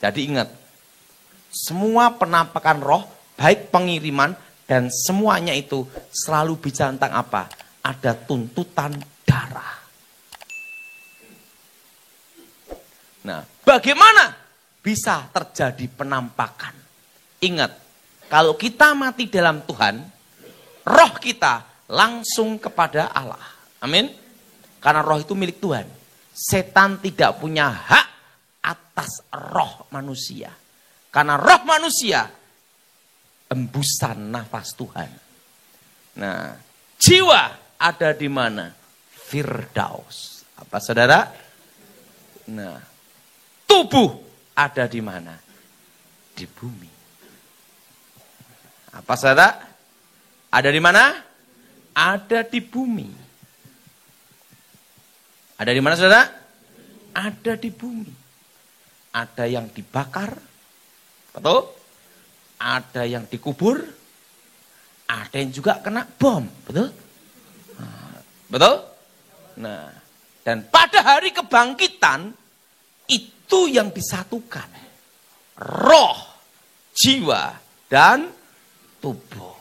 Jadi ingat, semua penampakan roh, baik pengiriman dan semuanya itu selalu bicara tentang apa? Ada tuntutan darah. Nah, bagaimana bisa terjadi penampakan? Ingat, kalau kita mati dalam Tuhan, roh kita langsung kepada Allah. Amin. Karena roh itu milik Tuhan. Setan tidak punya hak atas roh manusia. Karena roh manusia embusan nafas Tuhan. Nah, jiwa ada di mana? Firdaus. Apa saudara? Nah, tubuh ada di mana? Di bumi. Apa saudara? Ada di mana? Ada di bumi. Ada di mana saudara? Ada di bumi. Ada yang dibakar, betul? Ada yang dikubur, ada yang juga kena bom, betul? Betul? Nah, dan pada hari kebangkitan itu yang disatukan. Roh, jiwa, dan tubuh.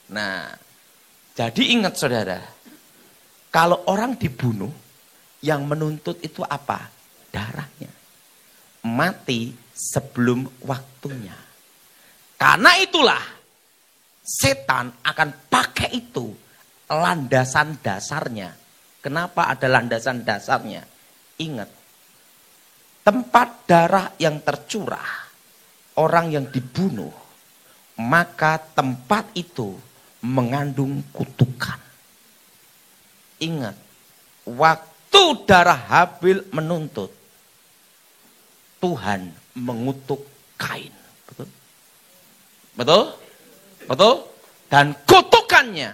Nah, jadi ingat saudara, kalau orang dibunuh, yang menuntut itu apa? Darahnya. Mati sebelum waktunya. Karena itulah setan akan pakai itu landasan dasarnya. Kenapa ada landasan dasarnya? Ingat, tempat darah yang tercurah, orang yang dibunuh, maka tempat itu mengandung kutukan. Ingat, waktu darah Habil menuntut, Tuhan mengutuk Kain. Betul? Betul? Betul? Dan kutukannya,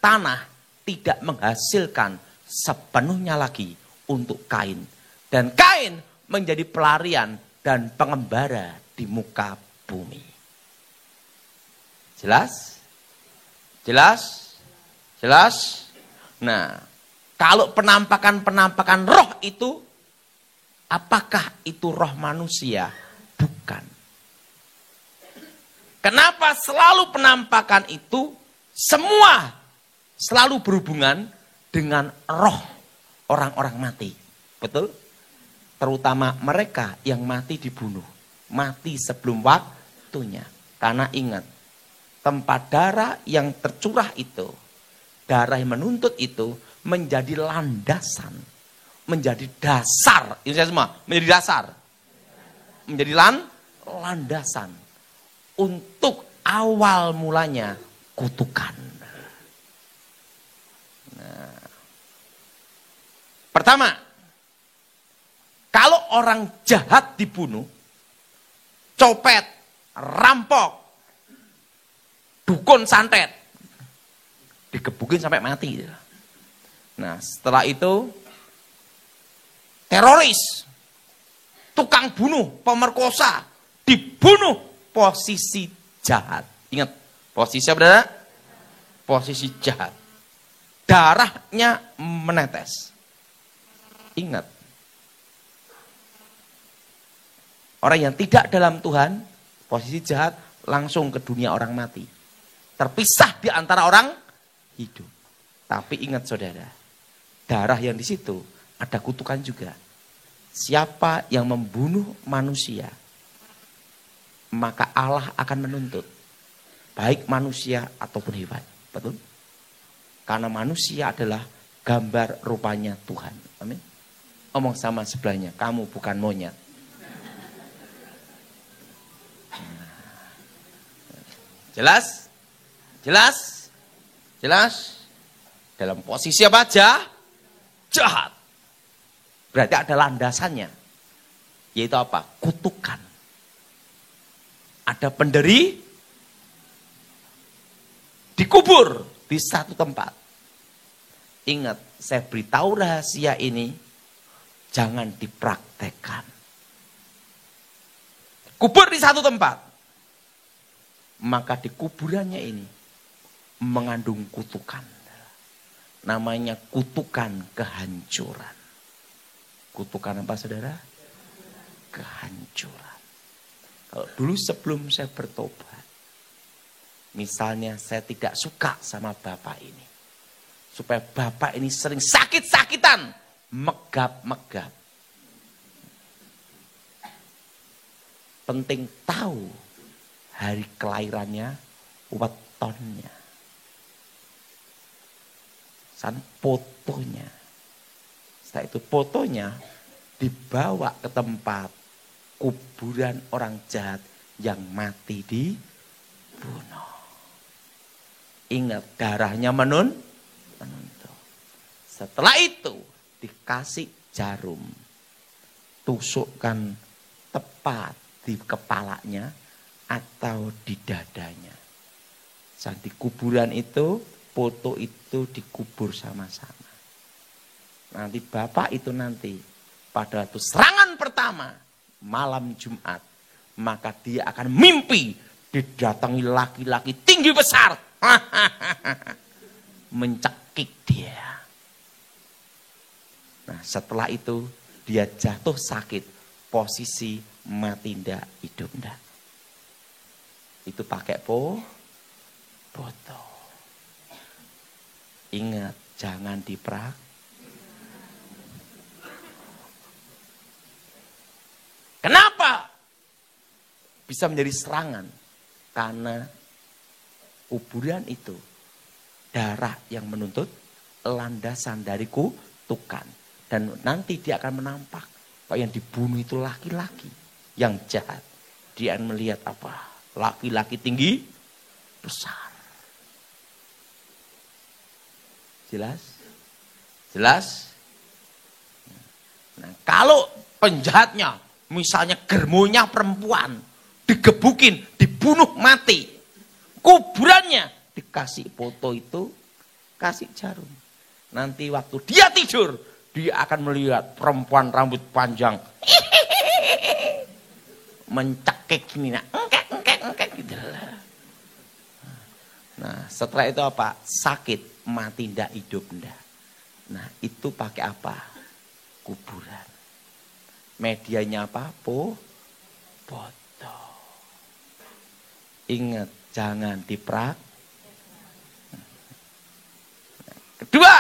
tanah tidak menghasilkan sepenuhnya lagi untuk Kain. Dan Kain menjadi pelarian dan pengembara di muka bumi. Jelas? Jelas? Jelas? Nah, kalau penampakan-penampakan roh itu, apakah itu roh manusia? Bukan. Kenapa selalu penampakan itu semua selalu berhubungan dengan roh orang-orang mati? Betul? Terutama mereka yang mati dibunuh. Mati sebelum waktunya. Karena ingat, tempat darah yang tercurah itu, darah yang menuntut itu menjadi landasan, menjadi dasar. Ini saya semua, menjadi dasar. Menjadi landasan untuk awal mulanya kutukan. Nah, pertama, kalau orang jahat dibunuh, copet, rampok, dukun santet, digebukin sampai mati. Nah, setelah itu teroris, tukang bunuh, pemerkosa, dibunuh posisi jahat. Ingat, posisi apa saudara? Posisi jahat. Darahnya menetes. Ingat, orang yang tidak dalam Tuhan, posisi jahat, langsung ke dunia orang mati. Terpisah di antara orang hidup. Tapi ingat saudara, darah yang di situ ada kutukan juga. Siapa yang membunuh manusia, maka Allah akan menuntut. Baik manusia ataupun hewan. Betul? Karena manusia adalah gambar rupanya Tuhan. Amin. Omong sama sebelahnya, kamu bukan monyet. Jelas? Jelas? Jelas? Dalam posisi apa aja? Jahat. Berarti ada landasannya. Yaitu apa? Kutukan. Ada penderi dikubur di satu tempat. Ingat, saya beritahu rahasia ini, jangan dipraktekkan. Kubur di satu tempat. Maka di kuburannya ini mengandung kutukan. Namanya kutukan kehancuran. Kutukan apa saudara? Kehancuran. Dulu sebelum saya bertobat, misalnya saya tidak suka sama bapak ini. Supaya bapak ini sering sakit-sakitan, megap-megap. Penting tahu hari kelahirannya, wetonnya. Fotonya. Setelah itu fotonya dibawa ke tempat kuburan orang jahat yang mati dibunuh. Ingat, darahnya menuntuk. Setelah itu dikasih jarum. Tusukkan tepat di kepalanya atau di dadanya. Saat di kuburan itu, foto itu dikubur sama-sama. Nanti bapak itu nanti pada waktu serangan pertama malam Jumat, maka dia akan mimpi didatangi laki-laki tinggi besar, mencekik dia. Nah, setelah itu dia jatuh sakit, posisi mati ndak, hidup ndak. Itu pakai foto. Ingat, jangan diprak. Kenapa bisa menjadi serangan? Karena kuburan itu darah yang menuntut landasan dari kutukan. Dan nanti dia akan menampak bahwa yang dibunuh itu laki-laki yang jahat. Dia akan melihat apa? Laki-laki tinggi besar. Jelas? Jelas? Nah, kalau penjahatnya, misalnya germonya perempuan, digebukin, dibunuh mati. Kuburannya dikasih foto itu, kasih jarum. Nanti waktu dia tidur, dia akan melihat perempuan rambut panjang. Mencekik gini, engkek gitu. Nah, setelah itu apa? Sakit, mati ndak, hidup ndak. Nah, itu pakai apa? Kuburan. Medianya apa? Foto. Ingat, jangan diprak. Kedua,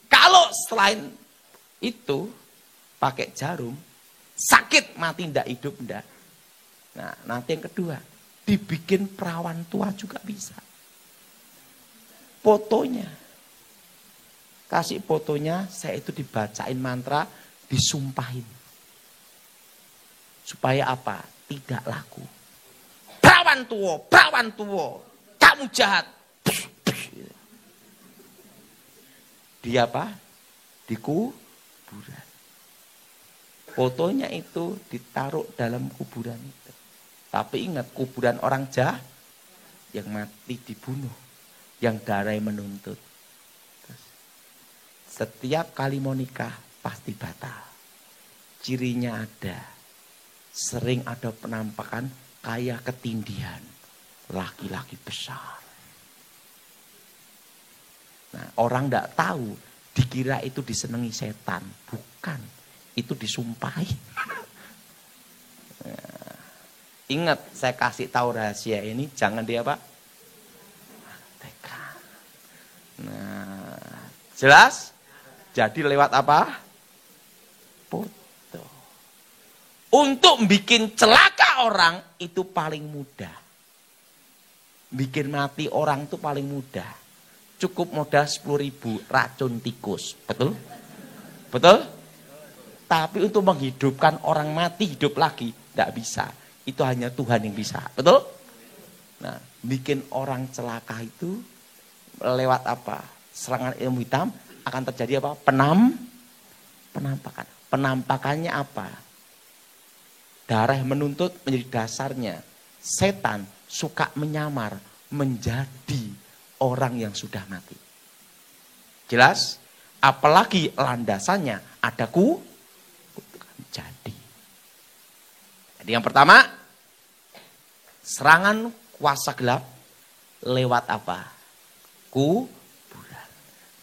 kalau selain itu pakai jarum, sakit, mati ndak, hidup ndak. Nah, nanti yang kedua, dibikin perawan tua juga bisa. Fotonya. Kasih fotonya, saya itu dibacain mantra, disumpahin. Supaya apa? Tidak laku. Perawan tua, kamu jahat. Dia apa? Di kuburan. Fotonya itu ditaruh dalam kuburan itu. Tapi ingat, kuburan orang jahat yang mati dibunuh, yang darah menuntut. Setiap kali mau nikah pasti batal. Cirinya ada. Sering ada penampakan kayak ketindihan. Laki-laki besar. Nah, orang tidak tahu. Dikira itu disenangi setan. Bukan. Itu disumpahi. Nah, ingat, saya kasih tahu rahasia ini. Jangan dia apa? Nah, jelas? Jadi lewat apa? Foto. Untuk bikin celaka orang itu paling mudah. Bikin mati orang itu paling mudah. Cukup modal 10.000 racun tikus. Betul? Betul? Tapi untuk menghidupkan orang mati hidup lagi, tidak bisa. Itu hanya Tuhan yang bisa. Betul? Nah, bikin orang celaka itu lewat apa? Serangan ilmu hitam akan terjadi apa? Penampakan. Penampakannya apa? Darah menuntut menjadi dasarnya. Setan suka menyamar menjadi orang yang sudah mati. Jelas? Apalagi landasannya ada jadi. Jadi yang pertama, serangan kuasa gelap lewat apa? Kuburan.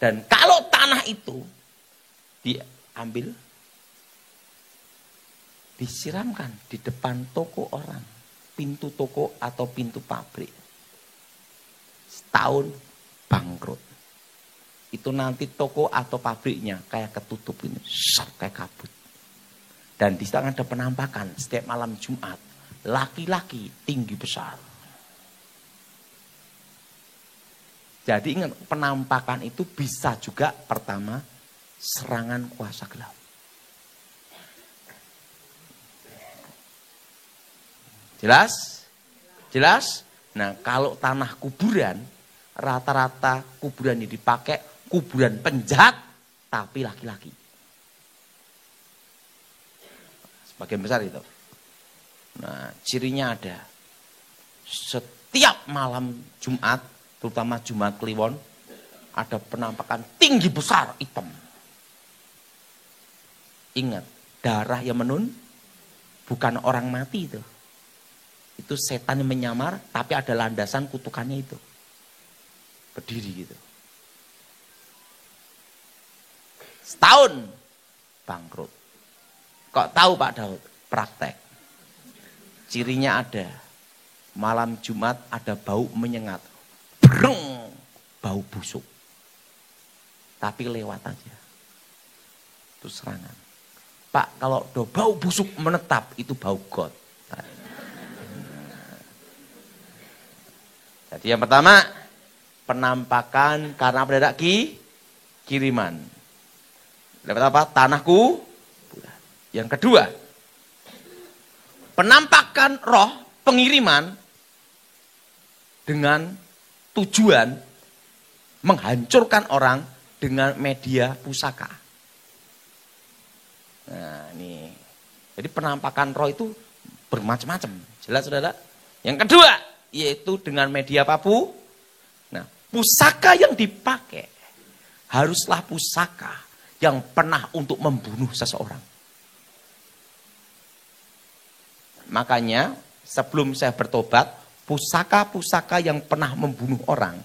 Dan kalau tanah itu diambil, disiramkan di depan toko orang, pintu toko atau pintu pabrik. Setahun bangkrut. Itu nanti toko atau pabriknya kayak ketutup ini, kayak kabut. Dan di situ ada penampakan setiap malam Jumat, laki-laki tinggi besar. Jadi ingat, penampakan itu bisa juga pertama serangan kuasa gelap. Jelas? Jelas? Nah, kalau tanah kuburan, rata-rata kuburan ini dipakai kuburan penjahat, tapi laki-laki. Sebagian besar itu. Nah, cirinya ada. Setiap malam Jumat, terutama Jumat Kliwon, ada penampakan tinggi besar hitam. Ingat, darah yang bukan orang mati itu. Itu setan yang menyamar, tapi ada landasan kutukannya itu. Berdiri gitu. Setahun bangkrut. Kok tahu Pak Daud? Praktek. Cirinya ada. Malam Jumat ada bau menyengat. Breng, bau busuk. Tapi lewat aja. Itu serangan. Pak, kalau do bau busuk menetap, itu bau got. Jadi yang pertama, penampakan karena mendadak kiriman. Dapat apa? Tanahku. Yang kedua, penampakan roh pengiriman dengan tujuan menghancurkan orang dengan media pusaka. Nah ini, jadi penampakan roh itu bermacam-macam. Jelas saudara? Yang kedua, yaitu dengan media papu. Nah, pusaka yang dipakai haruslah pusaka yang pernah untuk membunuh seseorang. Makanya sebelum saya bertobat, pusaka-pusaka yang pernah membunuh orang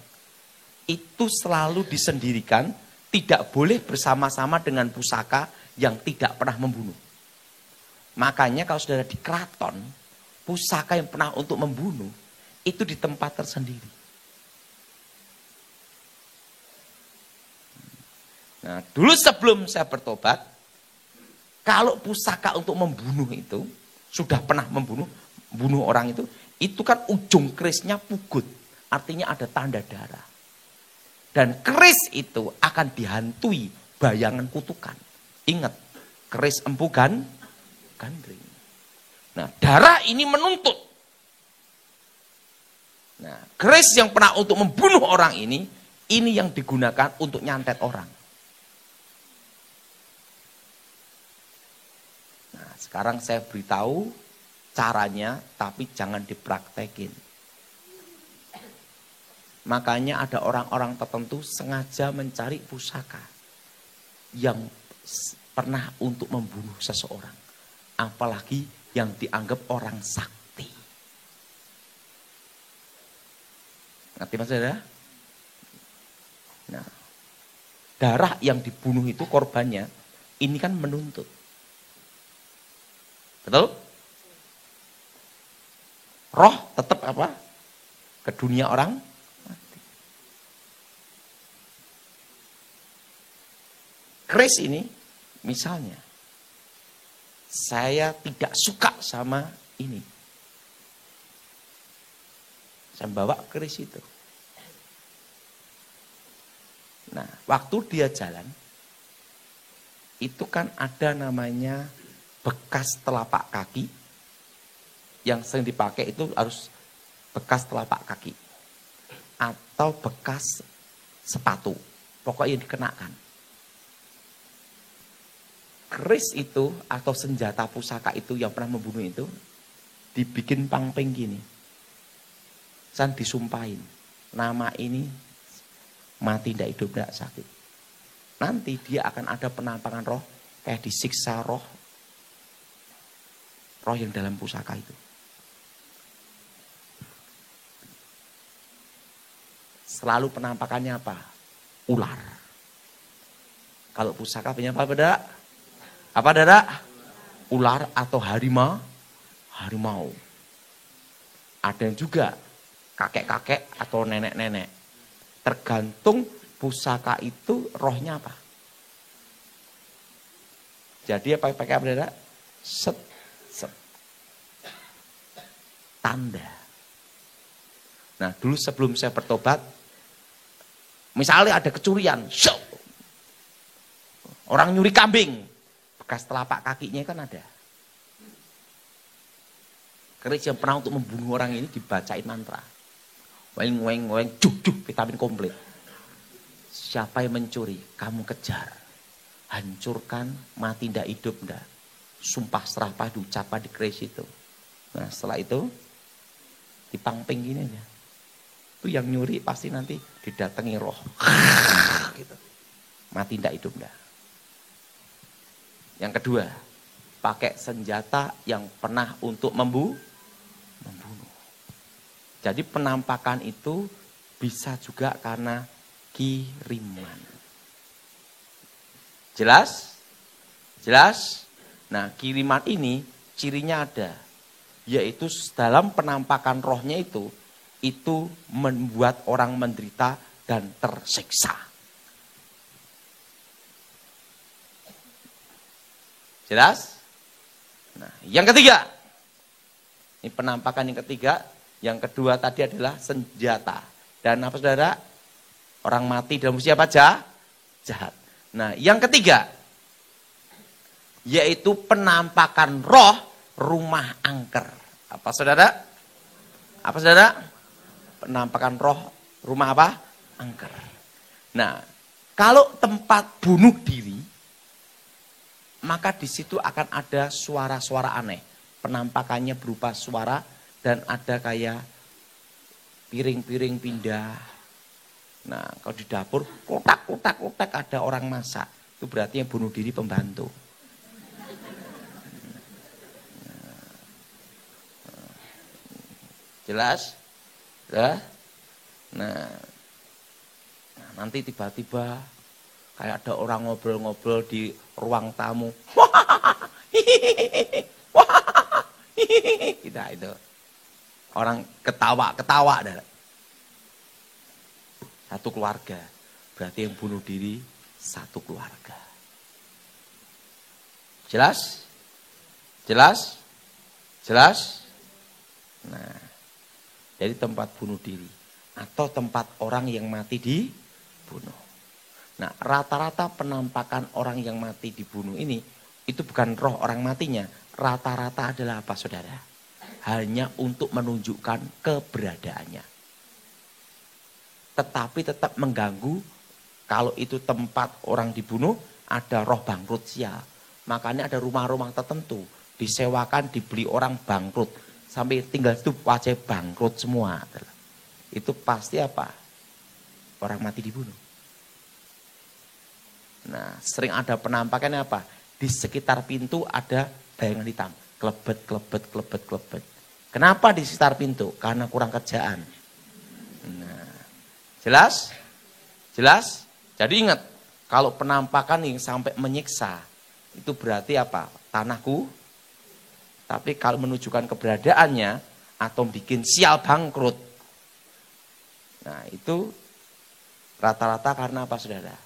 itu selalu disendirikan, tidak boleh bersama-sama dengan pusaka yang tidak pernah membunuh. Makanya kalau saudara di keraton, pusaka yang pernah untuk membunuh itu di tempat tersendiri. Nah, dulu sebelum saya bertobat, kalau pusaka untuk membunuh itu sudah pernah membunuh orang itu kan ujung kerisnya pugut, artinya ada tanda darah. Dan keris itu akan dihantui bayangan kutukan. Ingat, keris empu gandring. Nah, darah ini menuntut. Nah, keris yang pernah untuk membunuh orang ini yang digunakan untuk nyantet orang. Nah, sekarang saya beritahu caranya, tapi jangan dipraktekin. Makanya ada orang-orang tertentu sengaja mencari pusaka yang pernah untuk membunuh seseorang. Apalagi yang dianggap orang sakti. Ngerti maksudnya? Nah, darah yang dibunuh itu korbannya, ini kan menuntut. Betul? Roh tetap apa? Ke dunia orang mati. Keris ini, misalnya, saya tidak suka sama ini. Saya bawa keris itu. Nah, waktu dia jalan, itu kan ada namanya bekas telapak kaki. Yang sering dipakai itu harus bekas telapak kaki. Atau bekas sepatu. Pokoknya yang dikenakan. Keris itu atau senjata pusaka itu yang pernah membunuh itu dibikin pangping gini. San disumpahin. Nama ini mati tidak hidup tidak sakit. Nanti dia akan ada penampakan roh kayak disiksa roh yang dalam pusaka itu. Selalu penampakannya apa? Ular. Kalau pusaka punya apa, Saudara? Apa, Saudara? ular atau harimau. Ada yang juga kakek-kakek atau nenek-nenek. Tergantung pusaka itu rohnya apa. Jadi apa pakai apa saudara? Set. Tanda. Nah dulu sebelum saya bertobat, misalnya ada kecurian, orang nyuri kambing, bekas telapak kakinya kan ada. Keris yang pernah untuk membunuh orang ini dibacain mantra. Weng, juk, vitamin komplit. Siapa yang mencuri, kamu kejar. Hancurkan, mati ndak hidup ndak. Sumpah serapah diucapkan di keris itu. Nah setelah itu, dipangping gini aja. Itu yang nyuri pasti nanti didatangi roh. Gitu. Mati ndak hidup ndak. Yang kedua, pakai senjata yang pernah untuk membunuh. Jadi penampakan itu bisa juga karena kiriman. Jelas? Nah kiriman ini cirinya ada. Yaitu dalam penampakan rohnya itu membuat orang menderita dan tersiksa. Jelas? Nah, yang ketiga. Ini penampakan yang ketiga. Yang kedua tadi adalah senjata. Dan apa saudara? Orang mati dalam usia apa? Jahat. Nah, yang ketiga. Yaitu penampakan roh rumah angker. Apa saudara? Penampakan roh rumah apa? Angker. Nah, kalau tempat bunuh diri, maka di situ akan ada suara-suara aneh. Penampakannya berupa suara dan ada kayak piring-piring pindah. Nah, kalau di dapur kotak ada orang masak. Itu berarti yang bunuh diri pembantu. Jelas? Ya? Nah, nanti tiba-tiba kayak ada orang ngobrol-ngobrol di ruang tamu. Kita itu. Orang ketawa. Satu keluarga. Berarti yang bunuh diri satu keluarga. Jelas? Nah, jadi tempat bunuh diri. Atau tempat orang yang mati dibunuh. Nah, rata-rata penampakan orang yang mati dibunuh ini, itu bukan roh orang matinya. Rata-rata adalah apa saudara? Hanya untuk menunjukkan keberadaannya. Tetapi tetap mengganggu, kalau itu tempat orang dibunuh, ada roh bangkrut sial. Makanya ada rumah-rumah tertentu, disewakan, dibeli orang bangkrut. Sampai tinggal itu wajah bangkrut semua. Itu pasti apa? Orang mati dibunuh. Nah, sering ada penampakannya apa? Di sekitar pintu ada bayangan hitam. Klebet. Kenapa di sekitar pintu? Karena kurang kerjaan. Nah, jelas? Jadi ingat, kalau penampakan yang sampai menyiksa, itu berarti apa? Tanahku. Tapi kalau menunjukkan keberadaannya, atau bikin sial bangkrut. Nah, itu rata-rata karena apa saudara?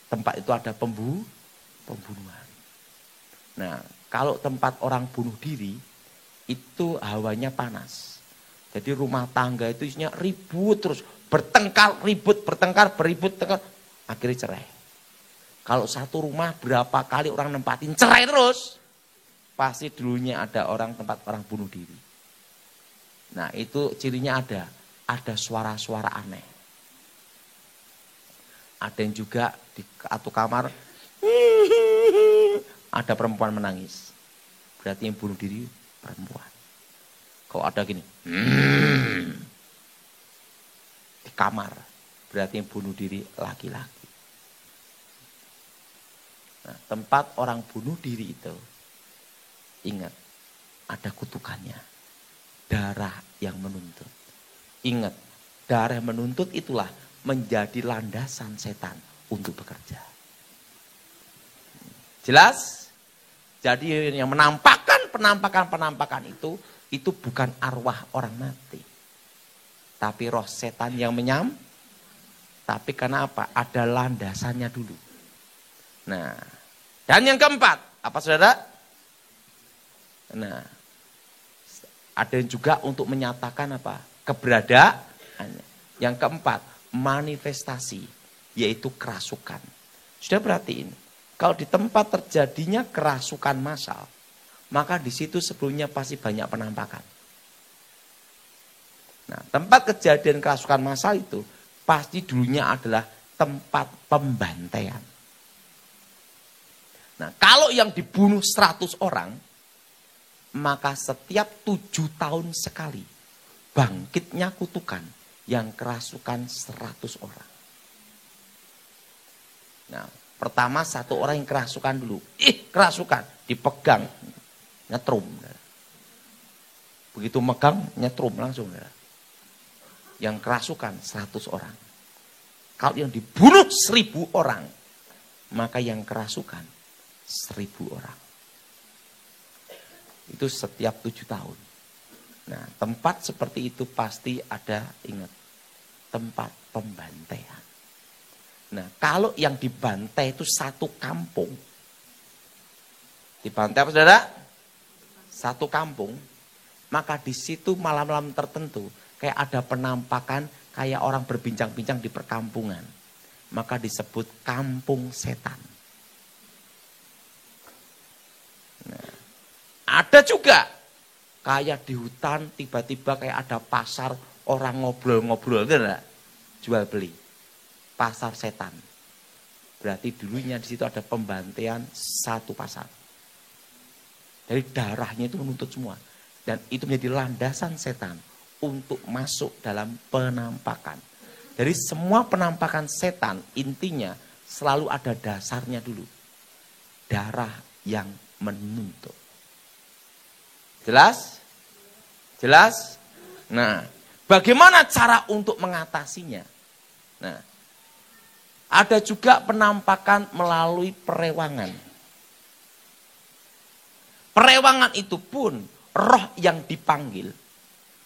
Tempat itu ada pembunuhan. Nah, kalau tempat orang bunuh diri, itu hawanya panas. Jadi rumah tangga itu isinya ribut terus. Bertengkar, beribut, akhirnya cerai. Kalau satu rumah berapa kali orang nempatin, cerai terus. Pasti dulunya ada tempat orang bunuh diri. Nah, itu cirinya ada suara-suara aneh. Ada yang juga di satu kamar ada perempuan menangis. Berarti yang bunuh diri perempuan. Kalau ada gini di kamar, berarti yang bunuh diri laki-laki. Nah, tempat orang bunuh diri itu, ingat, ada kutukannya. Darah yang menuntut. Ingat, darah yang menuntut itulah menjadi landasan setan untuk bekerja. Jelas? Jadi yang penampakan itu bukan arwah orang mati. Tapi roh setan yang tapi karena apa? Ada landasannya dulu. Nah, dan yang keempat, apa saudara? Nah, ada juga untuk menyatakan apa? Keberadaannya. Yang keempat, manifestasi, yaitu kerasukan. Sudah perhatiin, kalau di tempat terjadinya kerasukan massal, maka di situ sebelumnya pasti banyak penampakan. Nah, tempat kejadian kerasukan massal itu pasti dulunya adalah tempat pembantaian. Nah, kalau yang dibunuh 100 orang, maka setiap 7 tahun sekali bangkitnya kutukan yang kerasukan 100 orang. Nah, pertama satu orang yang kerasukan dulu. Kerasukan, dipegang, nyetrum. Begitu megang, nyetrum langsung. Yang kerasukan 100 orang. Kalau yang dibunuh 1000 orang, maka yang kerasukan 1000 orang. Itu setiap 7 tahun. Nah, tempat seperti itu pasti ada, ingat, tempat pembantaian. Nah, kalau yang dibantai itu satu kampung. Dibantai apa saudara? Satu kampung. Maka di situ malam-malam tertentu kayak ada penampakan, kayak orang berbincang-bincang di perkampungan. Maka disebut kampung setan. Nah, ada juga kayak di hutan tiba-tiba kayak ada pasar orang ngobrol-ngobrol, jual beli. Pasar setan. Berarti dulunya di situ ada pembantaian satu pasar. Dari darahnya itu menuntut semua. Dan itu menjadi landasan setan untuk masuk dalam penampakan. Dari semua penampakan setan intinya selalu ada dasarnya dulu. Darah yang menuntut. Jelas? Jelas? Nah, bagaimana cara untuk mengatasinya? Nah, ada juga penampakan melalui perewangan. Perewangan itu pun roh yang dipanggil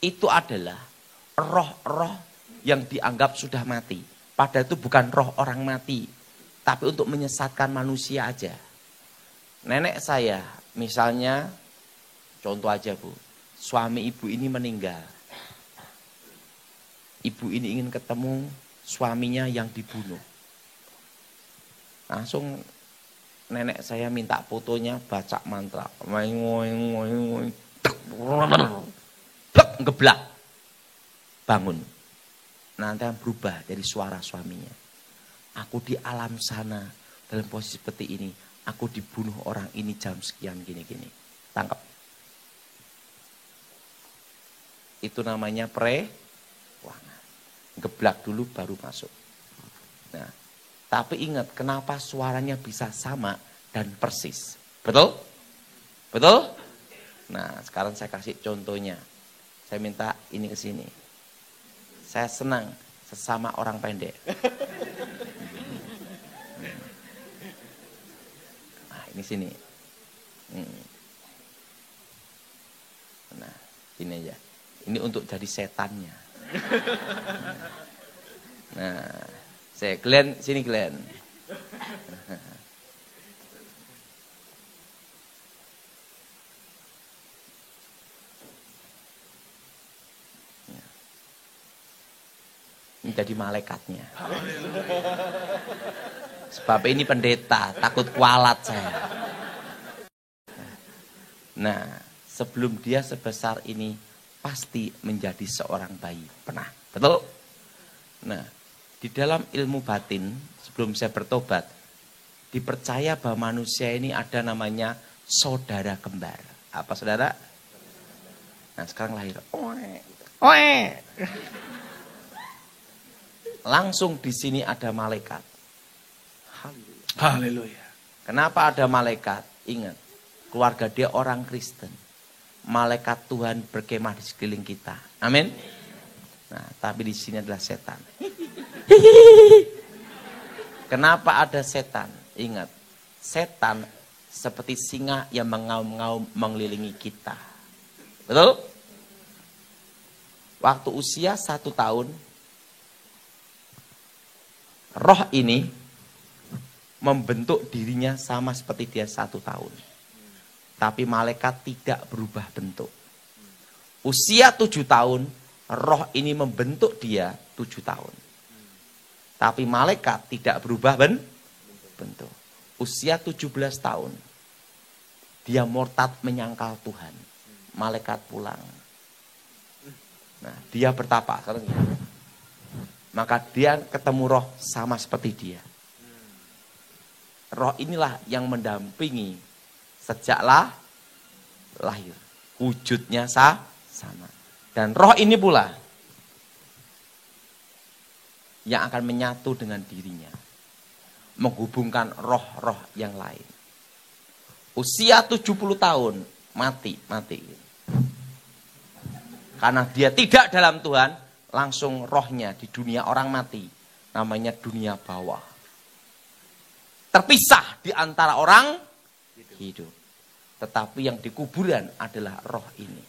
itu adalah roh-roh yang dianggap sudah mati. Padahal itu bukan roh orang mati, tapi untuk menyesatkan manusia aja. Nenek saya, misalnya, contoh aja Bu, suami ibu ini meninggal. Ibu ini ingin ketemu suaminya yang dibunuh. Langsung nenek saya minta fotonya, baca mantra. Ngeblak. Bangun. Nanti berubah dari suara suaminya. Aku di alam sana, dalam posisi seperti ini. Aku dibunuh orang ini jam sekian gini-gini. Tangkap. Itu namanya perewangan. Ngeblak dulu baru masuk. Nah, tapi ingat kenapa suaranya bisa sama dan persis. Betul? Betul? Nah, sekarang saya kasih contohnya. Saya minta ini ke sini. Saya senang sesama orang pendek. Nah, ini sini. Nah, ini aja. Ini untuk jadi setannya. Nah, saya Glenn, sini Glenn. Ini jadi malaikatnya. Sebab ini pendeta, takut kualat saya. Nah, sebelum dia sebesar ini pasti menjadi seorang bayi. Pernah, betul? Nah, di dalam ilmu batin, sebelum saya bertobat, dipercaya bahwa manusia ini ada namanya saudara kembar. Apa saudara? Nah, sekarang lahir. Oe. Langsung di sini ada malaikat. Haleluya. Kenapa ada malaikat? Ingat, keluarga dia orang Kristen. Malaikat Tuhan berkemah di sekeliling kita. Amin. Nah, tapi di sini adalah setan. Kenapa ada setan? Ingat, setan seperti singa yang mengaum-ngaum mengelilingi kita. Betul? Waktu usia 1 tahun, roh ini membentuk dirinya sama seperti dia 1 tahun. Tapi malaikat tidak berubah bentuk. Usia 7 tahun, roh ini membentuk dia 7 tahun. Tapi malaikat tidak berubah bentuk. Usia 17 tahun, dia murtad menyangkal Tuhan. Malaikat pulang. Nah, dia bertapa. Maka dia ketemu roh sama seperti dia. Roh inilah yang mendampingi sejak lahir. Wujudnya sama. Dan roh ini pula yang akan menyatu dengan dirinya. Menghubungkan roh-roh yang lain. Usia 70 tahun, mati. Karena dia tidak dalam Tuhan, langsung rohnya di dunia orang mati. Namanya dunia bawah. Terpisah di antara orang hidup. Tetapi yang di kuburan adalah roh ini.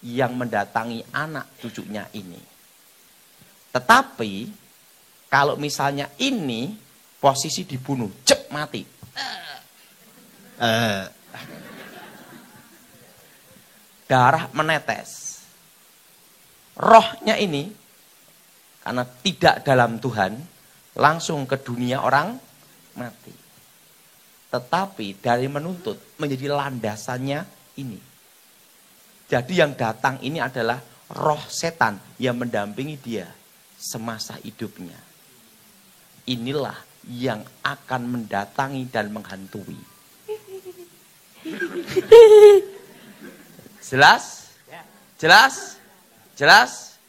Yang mendatangi anak cucunya ini. Tetapi kalau misalnya ini posisi dibunuh, cep mati. Darah menetes. Rohnya ini karena tidak dalam Tuhan, langsung ke dunia orang mati. Tetapi dari menuntut menjadi landasannya ini. Jadi yang datang ini adalah roh setan yang mendampingi dia semasa hidupnya. Inilah yang akan mendatangi dan menghantui. Jelas? Jelas?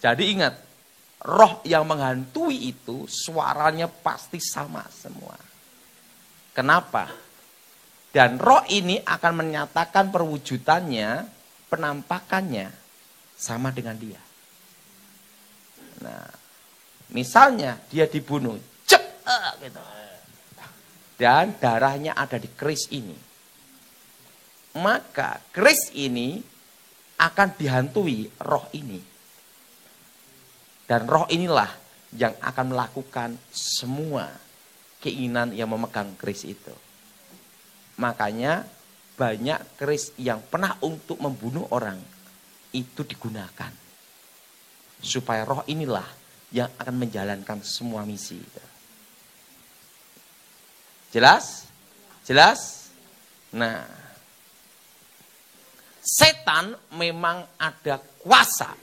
Jadi ingat, roh yang menghantui itu suaranya pasti sama semua. Kenapa? Dan roh ini akan menyatakan perwujudannya, penampakannya sama dengan dia. Nah, misalnya dia dibunuh, gitu. Dan darahnya ada di keris ini. Maka keris ini akan dihantui roh ini. Dan roh inilah yang akan melakukan semua keinginan yang memegang keris itu. Makanya banyak keris yang pernah untuk membunuh orang itu digunakan. Supaya roh inilah yang akan menjalankan semua misi. Jelas? Nah, setan memang ada kuasa,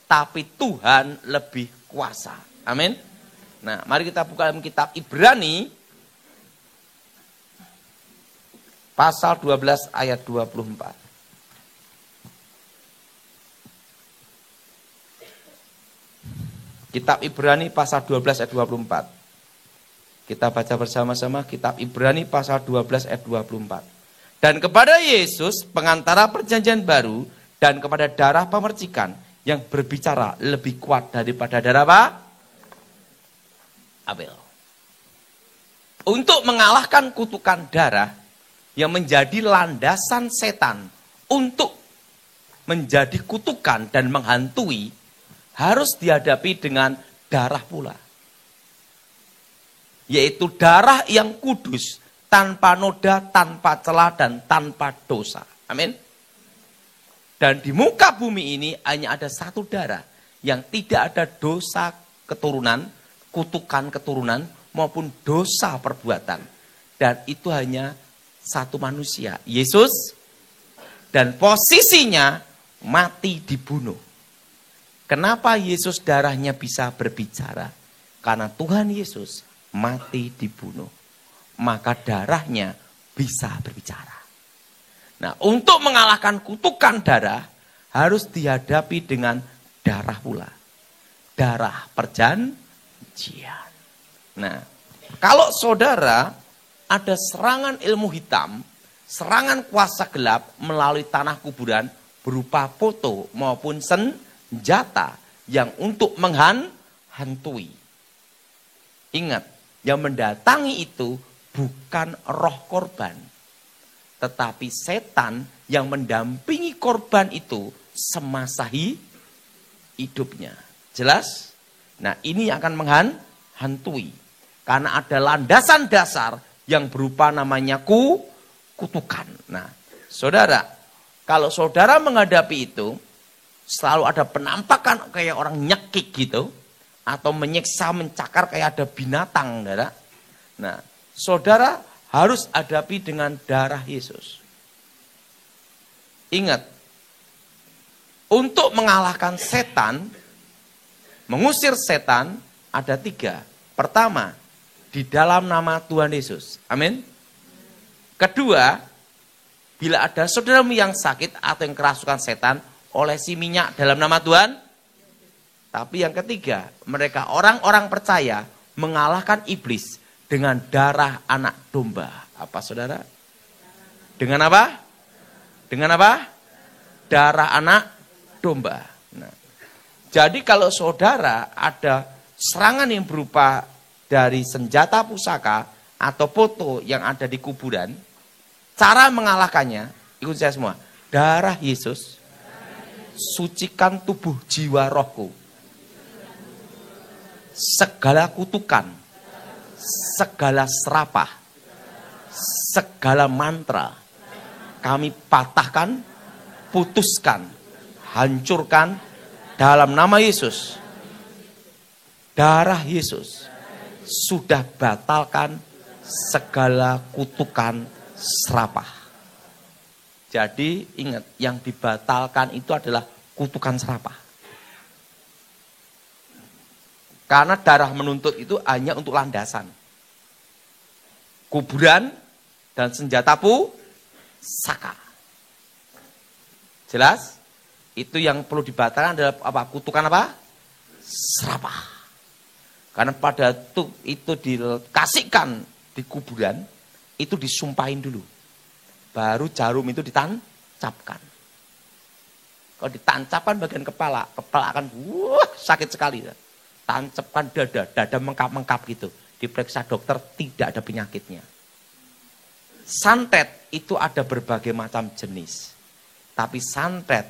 tapi Tuhan lebih kuasa. Amin. Nah, mari kita buka dalam kitab Ibrani pasal 12 ayat 24. Kitab Ibrani pasal 12 ayat 24. Kita baca bersama-sama kitab Ibrani pasal 12 ayat 24. Dan kepada Yesus pengantara perjanjian baru dan kepada darah pemercikan yang berbicara lebih kuat daripada darah apa? Abel. Untuk mengalahkan kutukan darah yang menjadi landasan setan untuk menjadi kutukan dan menghantui, harus dihadapi dengan darah pula. Yaitu darah yang kudus, tanpa noda, tanpa celah, dan tanpa dosa. Amin. Dan di muka bumi ini hanya ada satu darah yang tidak ada dosa keturunan, kutukan keturunan, maupun dosa perbuatan. Dan itu hanya satu manusia, Yesus. Dan posisinya mati dibunuh. Kenapa Yesus darahnya bisa berbicara? Karena Tuhan Yesus mati dibunuh. Maka darahnya bisa berbicara. Nah, untuk mengalahkan kutukan darah, harus dihadapi dengan darah pula. Darah perjanjian. Nah, kalau saudara ada serangan ilmu hitam, serangan kuasa gelap melalui tanah kuburan berupa foto maupun senjata yang untuk menghantui. Ingat, Yang mendatangi itu bukan roh korban. Tetapi setan yang mendampingi korban itu semasa hidupnya. Jelas? Nah, ini akan menghantui. Karena ada landasan dasar yang berupa namanya kutukan. Nah, saudara, kalau saudara menghadapi itu, selalu ada penampakan kayak orang nyekik gitu. Atau menyiksa, mencakar kayak ada binatang. Saudara. Nah, saudara harus hadapi dengan darah Yesus. Ingat, untuk mengalahkan setan, mengusir setan, ada 3. Pertama, di dalam nama Tuhan Yesus. Amin. Kedua, bila ada saudaramu yang sakit atau yang kerasukan setan, olesi minyak dalam nama Tuhan. Tapi yang ketiga, mereka orang-orang percaya mengalahkan iblis dengan darah anak domba. Apa saudara? Dengan apa? Dengan apa? Darah anak domba. Nah, jadi kalau saudara ada serangan yang berupa dari senjata pusaka atau foto yang ada di kuburan, cara mengalahkannya, ikut saya semua. Darah Yesus, sucikan tubuh jiwa rohku. Segala kutukan, segala serapah, segala mantra, kami patahkan, putuskan, hancurkan dalam nama Yesus. Darah Yesus sudah batalkan segala kutukan serapah. Jadi ingat, yang dibatalkan itu adalah kutukan serapah. Karena darah menuntut itu hanya untuk landasan. Kuburan dan senjata pusaka. Jelas? Itu yang perlu dibatalkan adalah apa? Kutukan apa? Serapah. Karena pada itu dikasihkan di kuburan, itu disumpahin dulu. Baru jarum itu ditancapkan. Kalau ditancapkan bagian kepala akan sakit sekali. Tancapkan dada mengkap-mengkap gitu. Diperiksa dokter tidak ada penyakitnya. Santet itu ada berbagai macam jenis. Tapi santet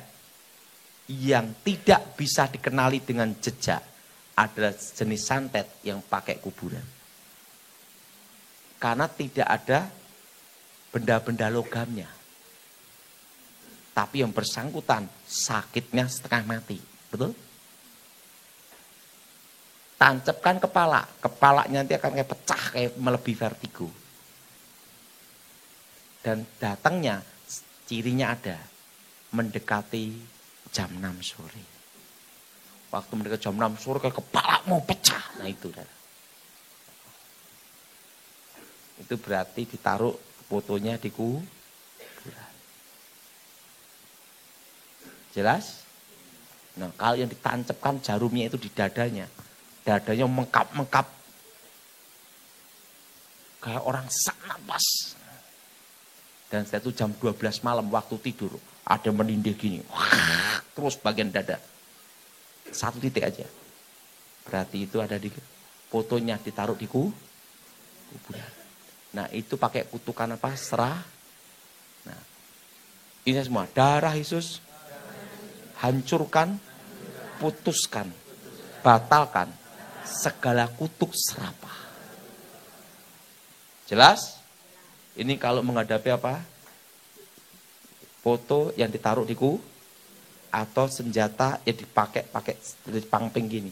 yang tidak bisa dikenali dengan jejak adalah jenis santet yang pakai kuburan. Karena tidak ada benda-benda logamnya. Tapi yang bersangkutan sakitnya setengah mati. Betul? Tancapkan kepalanya nanti akan kayak pecah, kayak melebihi vertigo. Dan datangnya, cirinya ada, mendekati jam 6 sore. Waktu mendekati jam 6 sore, kayak kepala mau pecah. Nah itu. Itu berarti ditaruh fotonya di kuburan. Jelas? Nah kalau yang ditancapkan jarumnya itu di dadanya. Dadanya mengkap-mengkap. Kayak orang sak napas. Dan setelah itu jam 12 malam waktu tidur. Ada menindih gini. Terus bagian dada. 1 titik aja. Berarti itu ada di fotonya ditaruh di kuburan. Nah itu pakai kutukan apa? Serah. Nah ini semua. Darah Yesus. Hancurkan. Putuskan. Batalkan. Segala kutuk serapah. Jelas? Ini kalau menghadapi apa? Foto yang ditaruh di atau senjata yang dipakai di pangping gini.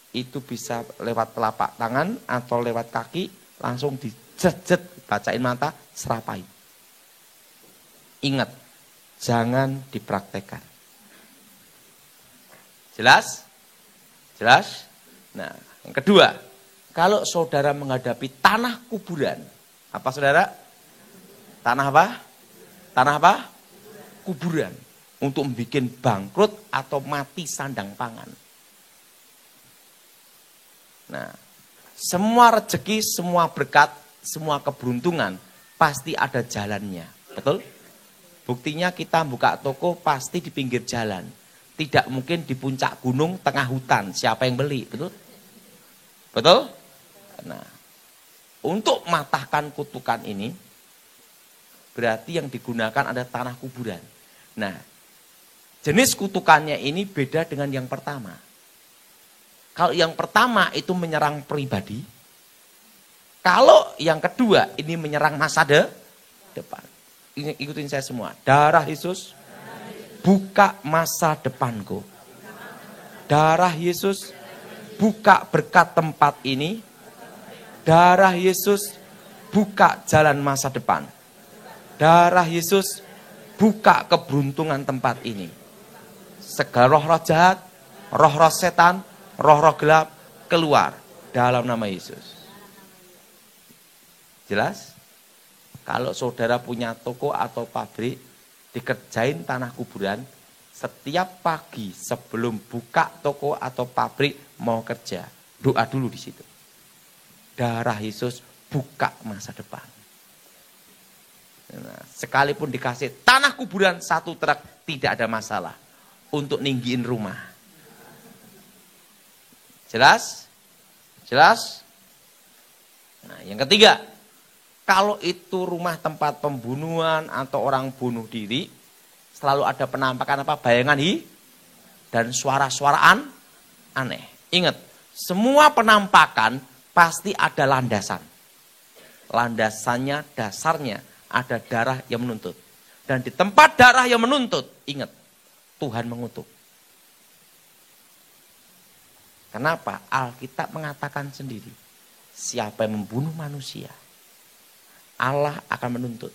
Itu bisa lewat telapak tangan atau lewat kaki, langsung dijejet, bacain mata, serapai. Ingat, jangan dipraktekkan. Jelas? Jelas? Nah, yang kedua, kalau saudara menghadapi tanah kuburan, apa saudara? Tanah apa? Tanah apa? Kuburan. Untuk membuat bangkrut atau mati sandang pangan. Nah, semua rezeki, semua berkat, semua keberuntungan pasti ada jalannya. Betul? Buktinya kita buka toko pasti di pinggir jalan. Tidak mungkin di puncak gunung tengah hutan. Siapa yang beli? Betul? Betul? Nah, untuk matahkan kutukan ini, berarti yang digunakan ada tanah kuburan. Nah, jenis kutukannya ini beda dengan yang pertama. Kalau yang pertama itu menyerang pribadi, kalau yang kedua ini menyerang masa depan. Ikutin saya semua. Darah Yesus buka masa depanku. Darah Yesus buka berkat tempat ini. Darah Yesus buka jalan masa depan. Darah Yesus buka keberuntungan tempat ini. Segala roh-roh jahat, roh-roh setan, roh-roh gelap keluar dalam nama Yesus. Jelas? Kalau saudara punya toko atau pabrik, dikerjain tanah kuburan, setiap pagi sebelum buka toko atau pabrik mau kerja, doa dulu di situ. Darah Yesus buka masa depan. Nah, sekalipun dikasih tanah kuburan 1 truk tidak ada masalah untuk ninggiin rumah. Jelas? Jelas? Nah, yang ketiga, kalau itu rumah tempat pembunuhan atau orang bunuh diri, selalu ada penampakan apa? Bayangan dan suara-suaraan aneh. Ingat, semua penampakan pasti ada landasan. Landasannya, dasarnya ada darah yang menuntut. Dan di tempat darah yang menuntut, ingat, Tuhan mengutuk. Kenapa? Alkitab mengatakan sendiri, siapa yang membunuh manusia, Allah akan menuntut.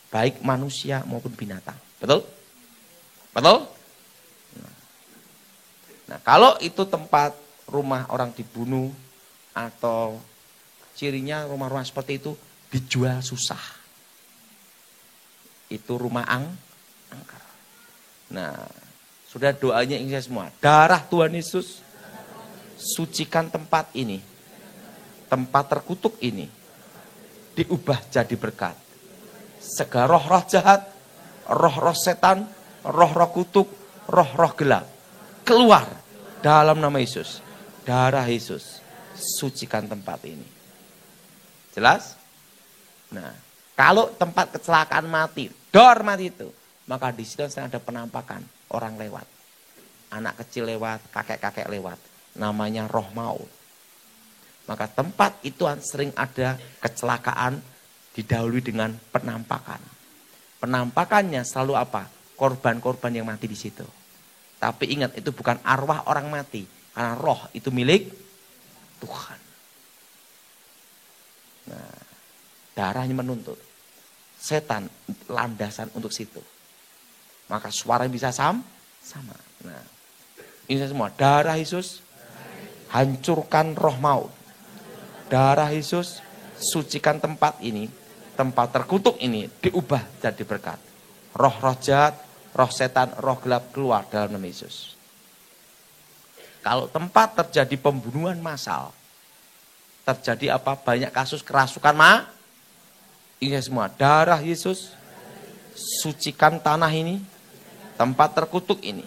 Baik manusia maupun binatang. Betul? Betul? Nah, kalau itu tempat rumah orang dibunuh, atau cirinya rumah-rumah seperti itu dijual susah. Itu rumah angker. Nah, sudah doanya ini semua. Darah Tuhan Yesus sucikan tempat ini. Tempat terkutuk ini diubah jadi berkat. Segala roh-roh jahat, roh-roh setan, roh-roh kutuk, roh-roh gelap keluar dalam nama Yesus. Darah Yesus sucikan tempat ini. Jelas? Nah, kalau tempat kecelakaan mati, dor mati itu, maka di situ ada penampakan orang lewat. Anak kecil lewat, kakek-kakek lewat. Namanya roh maut. Maka tempat itu sering ada kecelakaan didahului dengan penampakan. Penampakannya selalu apa? Korban-korban yang mati di situ. Tapi ingat, itu bukan arwah orang mati. Karena roh itu milik Tuhan. Nah, darahnya menuntut. Setan landasan untuk situ. Maka suaranya bisa sama. Nah, ini semua. Darah Yesus hancurkan roh maut. Darah Yesus sucikan tempat ini. Tempat terkutuk ini diubah jadi berkat. Roh-roh jahat, roh setan, roh gelap keluar dalam nama Yesus. Kalau tempat terjadi pembunuhan massal, terjadi apa? Banyak kasus kerasukan ini semua. Darah Yesus sucikan tanah ini, tempat terkutuk ini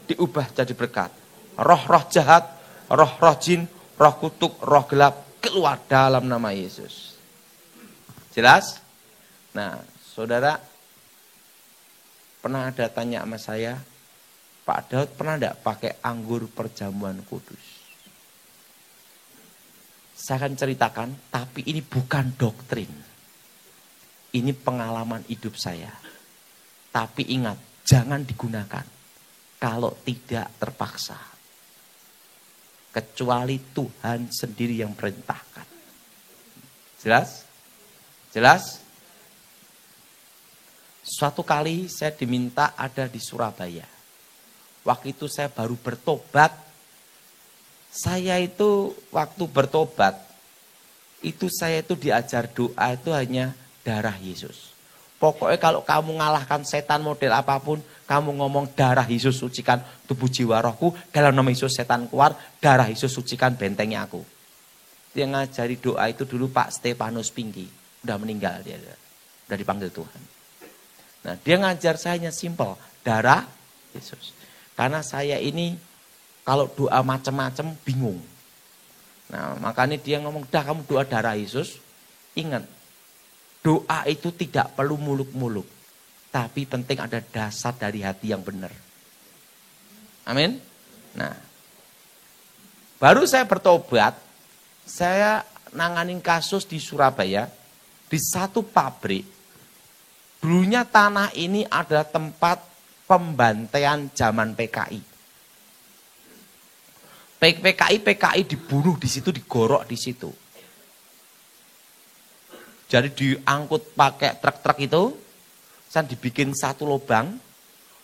diubah jadi berkat. Roh-roh jahat, roh-roh jin, roh kutuk, roh gelap keluar dalam nama Yesus. Jelas? Nah, saudara pernah ada tanya sama saya, Pak Daud pernah enggak pakai anggur perjamuan kudus? Saya akan ceritakan, tapi ini bukan doktrin. Ini pengalaman hidup saya. Tapi ingat, jangan digunakan kalau tidak terpaksa. Kecuali Tuhan sendiri yang perintahkan. Jelas? Jelas? Suatu kali saya diminta ada di Surabaya. Waktu itu saya baru bertobat. Saya itu waktu bertobat, itu saya itu diajar doa itu hanya darah Yesus. Pokoknya kalau kamu ngalahkan setan model apapun, kamu ngomong darah Yesus sucikan tubuh jiwa rohku, dalam nama Yesus setan keluar, darah Yesus sucikan bentengnya aku. Dia ngajari doa itu dulu Pak Stefanus Pinggi, udah meninggal dia, udah dipanggil Tuhan. Nah, dia ngajar saya hanya simpel, darah Yesus. Karena saya ini kalau doa macam-macam bingung. Nah, makanya dia ngomong, dah kamu doa darah Yesus. Ingat, doa itu tidak perlu muluk-muluk. Tapi penting ada dasar dari hati yang benar. Amin. Nah, baru saya bertobat, saya nanganin kasus di Surabaya, di satu pabrik. Dulunya tanah ini adalah tempat pembantaian zaman PKI. PKI dibunuh di situ, digorok di situ. Jadi diangkut pakai truk-truk itu, saya dibikin satu lubang,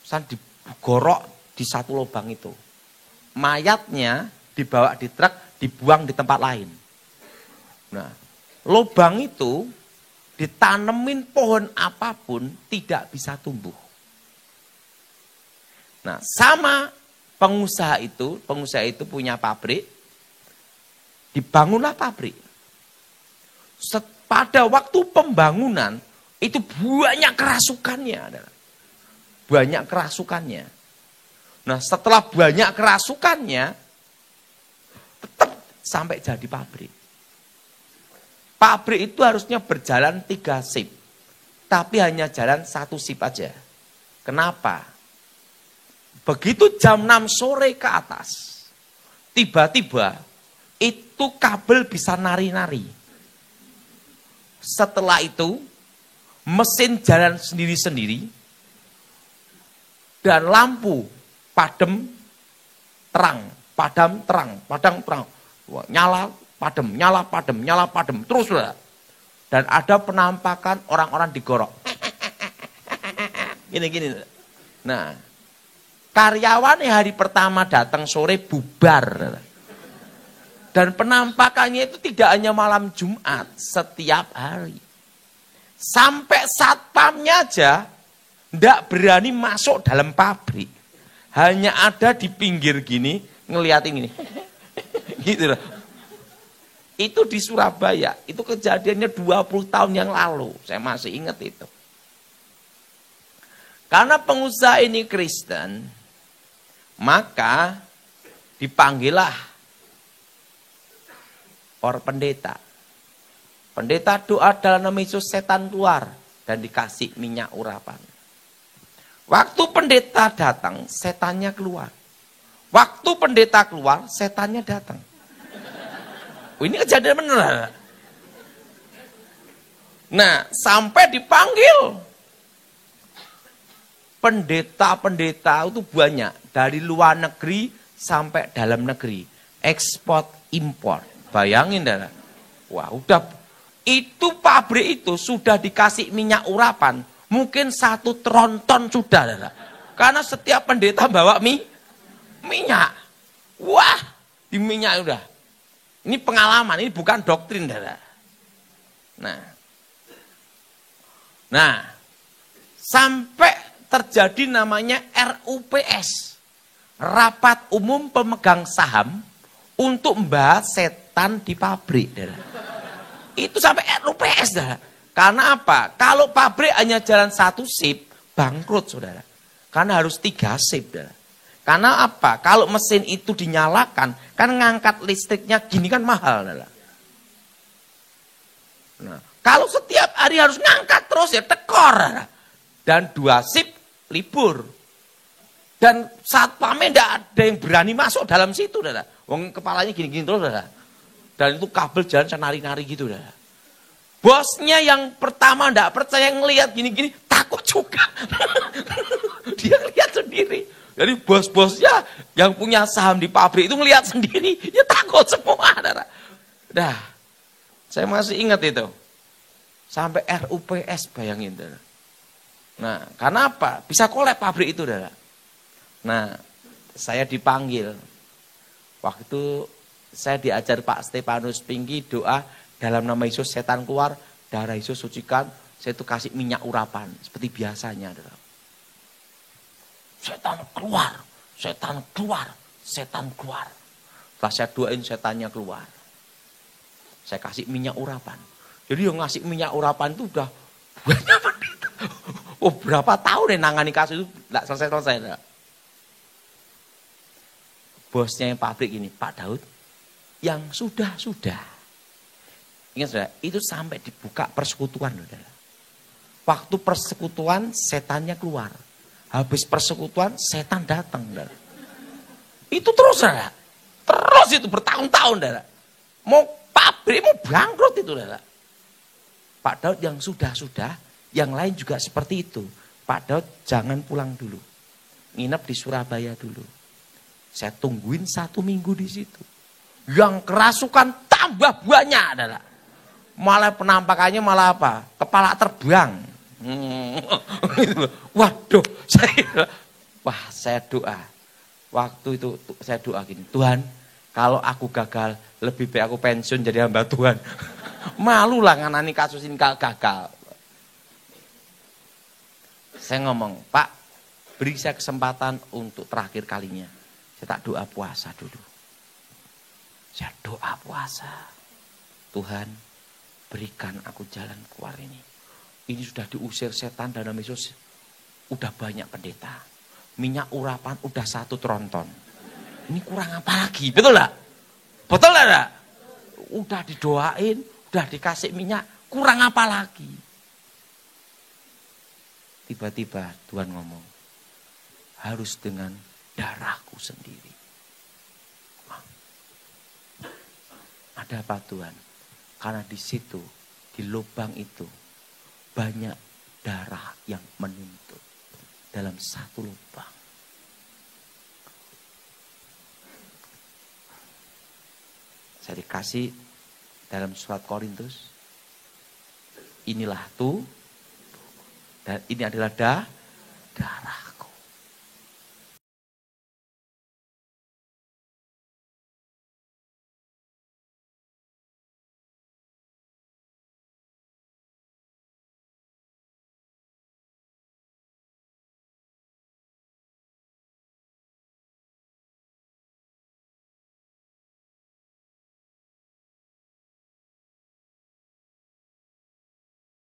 saya digorok di satu lubang itu. Mayatnya dibawa di truk, dibuang di tempat lain. Nah, lubang itu ditanemin pohon apapun tidak bisa tumbuh. Nah, sama pengusaha itu punya pabrik, dibangunlah pabrik. Pada waktu pembangunan, itu banyak kerasukannya. Banyak kerasukannya. Nah, setelah banyak kerasukannya, tetap sampai jadi pabrik. Pabrik itu harusnya berjalan 3 shift. Tapi hanya jalan 1 shift aja. Kenapa? Begitu jam 6 sore ke atas, tiba-tiba itu kabel bisa nari-nari. Setelah itu, mesin jalan sendiri-sendiri, dan lampu padam terang, nyala padam, terus lah. Dan ada penampakan orang-orang digorok. Gini. Nah, karyawan hari pertama datang sore bubar. Dan penampakannya itu tidak hanya malam Jumat, setiap hari. Sampai satpamnya aja ndak berani masuk dalam pabrik. Hanya ada di pinggir gini, ngeliatin gini. Gitu loh. Itu di Surabaya, itu kejadiannya 20 tahun yang lalu. Saya masih ingat itu. Karena pengusaha ini Kristen, maka dipanggillah orang pendeta. Pendeta doa dalam nama Yesus, setan keluar dan dikasih minyak urapan. Waktu pendeta datang, setannya keluar. Waktu pendeta keluar, setannya datang. Ini kejadian benar. Nah, sampai dipanggil. Pendeta-pendeta itu banyak. Dari luar negeri sampai dalam negeri. Ekspor, impor. Bayangin, dah. Wah, udah. Itu pabrik itu sudah dikasih minyak urapan. Mungkin 1 tronton sudah, dah. Karena setiap pendeta bawa minyak. Wah, di minyak udah. Ini pengalaman, ini bukan doktrin, dah. Nah, sampai terjadi namanya RUPS, Rapat Umum Pemegang Saham, untuk membahas setan di pabrik. Dah. Itu sampai RUPS. Dah. Karena apa? Kalau pabrik hanya jalan 1 shift, bangkrut, saudara. Karena harus 3 shift. Dah. Karena apa? Kalau mesin itu dinyalakan, kan ngangkat listriknya gini kan mahal. Dah. Nah, kalau setiap hari harus ngangkat terus ya tekor. Dah. Dan 2 shift libur. Dan satpamnya tidak ada yang berani masuk dalam situ. Dah. Wong kepalanya gini-gini terus. Dah. Dan itu kabel jalan senari-nari gitu. Dah. Bosnya yang pertama tidak percaya ngelihat gini-gini, takut juga. Dia lihat sendiri. Jadi bos-bosnya yang punya saham di pabrik itu ngelihat sendiri, ya takut semua. Dah, saya masih ingat itu. Sampai RUPS, bayangin. Dah. Nah, karena apa? Bisa kolab pabrik itu. Dah. Nah, saya dipanggil. Waktu itu saya diajar Pak Stefanus Pinky doa dalam nama Yesus setan keluar, darah Yesus sucikan, saya itu kasih minyak urapan seperti biasanya. Setan keluar, setan keluar, setan keluar. Setelah saya doain setannya keluar. Saya kasih minyak urapan. Jadi yang ngasih minyak urapan itu udah banyak pendeta. Oh, berapa tahun nih nangani kasus itu enggak selesai-selesai. Enggak. Bosnya yang pabrik ini, Pak Daud, yang sudah-sudah. Ingat saudara, itu sampai dibuka persekutuan. Saudara. Waktu persekutuan setannya keluar. Habis persekutuan setan datang. Saudara. Itu terus saudara. Terus itu bertahun-tahun saudara. Mau pabrik, mau bangkrut itu saudara. Pak Daud yang sudah-sudah, yang lain juga seperti itu. Pak Daud jangan pulang dulu. Nginep di Surabaya dulu. Saya tungguin 1 minggu di situ. Yang kerasukan tambah banyak adalah. Malah penampakannya malah apa? Kepala terbang. Waduh, saya doa. Waktu itu saya doa gini, Tuhan, kalau aku gagal, lebih baik aku pensiun jadi hamba Tuhan. Malu lah nganani kasus ini gagal. Saya ngomong, Pak, beri saya kesempatan untuk terakhir kalinya. Saya tak doa puasa dulu. Saya doa puasa. Tuhan, berikan aku jalan keluar ini. Ini sudah diusir setan dalam Yesus. Udah banyak pendeta. Minyak urapan udah 1 tronton. Ini kurang apa lagi? Betul gak? Betul gak? Udah didoain, udah dikasih minyak. Kurang apa lagi? Tiba-tiba Tuhan ngomong. Harus dengan darahku sendiri. Ada apa Tuhan? Karena di situ, di lubang itu, banyak darah yang menuntut dalam 1 lubang. Saya dikasih dalam surat Korintus. Inilah tuh, dan ini adalah darah.